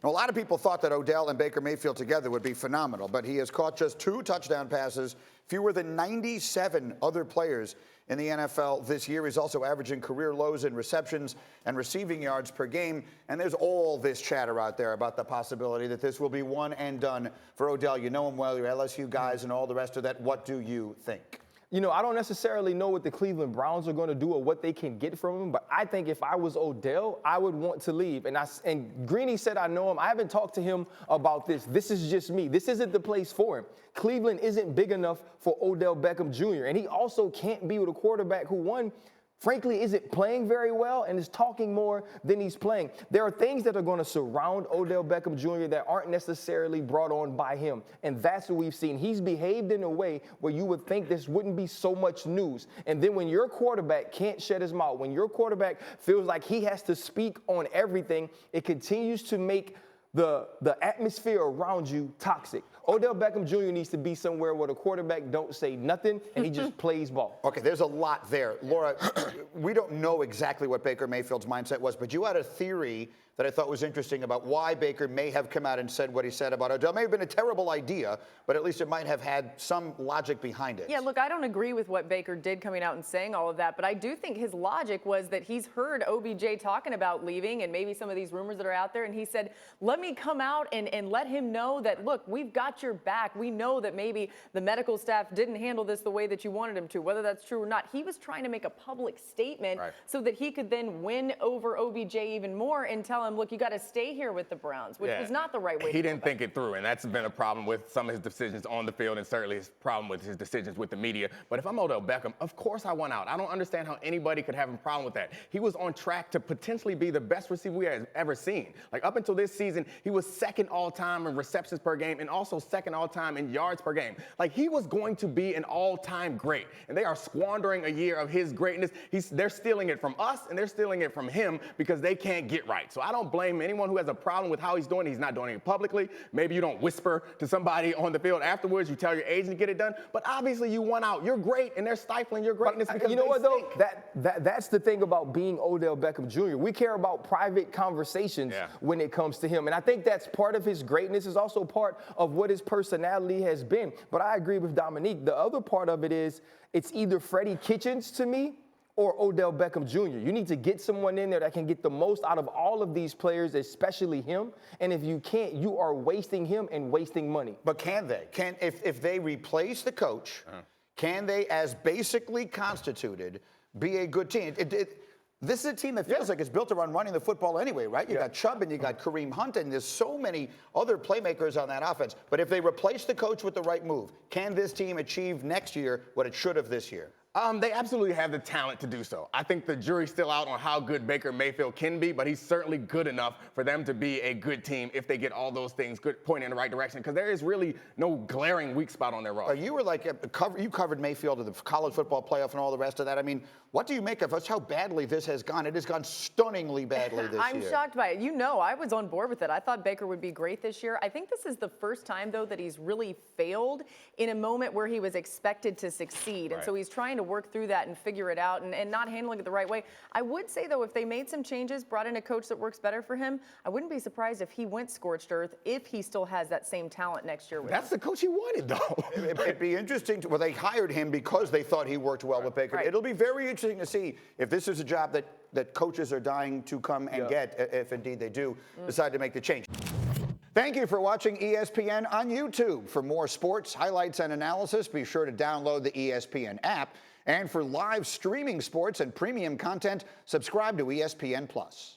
A lot of people thought that Odell and Baker Mayfield together would be phenomenal, but he has caught just 2 touchdown passes, fewer than 97 other players in the NFL this year. He's also averaging career lows in receptions and receiving yards per game. And there's all this chatter out there about the possibility that this will be one and done for Odell. You know him well, your LSU guys and all the rest of that. What do you think? You know, I don't necessarily know what the Cleveland Browns are going to do or what they can get from him, but I think if I was Odell, I would want to leave. And Greeny said I know him. I haven't talked to him about this. This is just me. This isn't the place for him. Cleveland isn't big enough for Odell Beckham Jr., and he also can't be with a quarterback who, frankly, isn't playing very well and is talking more than he's playing. There are things that are going to surround Odell Beckham Jr. that aren't necessarily brought on by him, and that's what we've seen. He's behaved in a way where you would think this wouldn't be so much news. And then when your quarterback can't shut his mouth, when your quarterback feels like he has to speak on everything, it continues to make the atmosphere around you toxic. Odell Beckham Jr. needs to be somewhere where the quarterback don't say nothing and he just plays ball. Okay, there's a lot there. Laura, we don't know exactly what Baker Mayfield's mindset was, but you had a theory that I thought was interesting about why Baker may have come out and said what he said about Odell. It may have been a terrible idea, but at least it might have had some logic behind it. Yeah, look, I don't agree with what Baker did coming out and saying all of that, but I do think his logic was that he's heard OBJ talking about leaving and maybe some of these rumors that are out there, and he said, let me come out and let him know that, look, we've got your back. We know that maybe the medical staff didn't handle this the way that you wanted him to, whether that's true or not. He was trying to make a public statement so that he could then win over OBJ even more and tell him, look, you got to stay here with the Browns, which was not the right way. He didn't think it through, and that's been a problem with some of his decisions on the field, and certainly his problem with his decisions with the media. But if I'm Odell Beckham, of course I want out. I don't understand how anybody could have a problem with that. He was on track to potentially be the best receiver we have ever seen. Like, up until this season, he was second all-time in receptions per game and also second all-time in yards per game. Like, he was going to be an all-time great, and they are squandering a year of his greatness. They're stealing it from us, and they're stealing it from him because they can't get right. So I don't blame anyone who has a problem with how he's doing it. He's not doing it publicly. Maybe you don't whisper to somebody on the field afterwards. You tell your agent to get it done. But obviously you want out. You're great, and they're stifling your greatness because you know what, though? Stink. That's the thing about being Odell Beckham Jr. We care about private conversations when it comes to him. And I think that's part of his greatness. Is also part of what his personality has been. But I agree with Domonique. The other part of it is it's either Freddie Kitchens to me or Odell Beckham Jr. You need to get someone in there that can get the most out of all of these players, especially him. And if you can't, you are wasting him and wasting money. But can they? If they replace the coach, can they, as basically constituted, be a good team? This is a team that feels like it's built around running the football anyway, right? You got Chubb and you got Kareem Hunt, and there's so many other playmakers on that offense. But if they replace the coach with the right move, can this team achieve next year what it should have this year? They absolutely have the talent to do so. I think the jury's still out on how good Baker Mayfield can be, but he's certainly good enough for them to be a good team if they get all those things pointing in the right direction, because there is really no glaring weak spot on their roster. You were like, you covered Mayfield in the college football playoff and all the rest of that. I mean, what do you make of us? How badly this has gone? It has gone stunningly badly this year. I'm shocked by it. You know, I was on board with it. I thought Baker would be great this year. I think this is the first time, though, that he's really failed in a moment where he was expected to succeed. And so he's trying to work through that and figure it out and not handling it the right way. I would say, though, if they made some changes, brought in a coach that works better for him, I wouldn't be surprised if he went scorched earth if he still has that same talent next year with That's the coach he wanted, though. It'd be interesting well, they hired him because they thought he worked well with Baker. It'll be very interesting to see if this is a job that coaches are dying to come and get, if indeed they do decide to make the change. Thank you for watching ESPN on YouTube. For more sports, highlights, and analysis, be sure to download the ESPN app. And for live streaming sports and premium content, subscribe to ESPN+.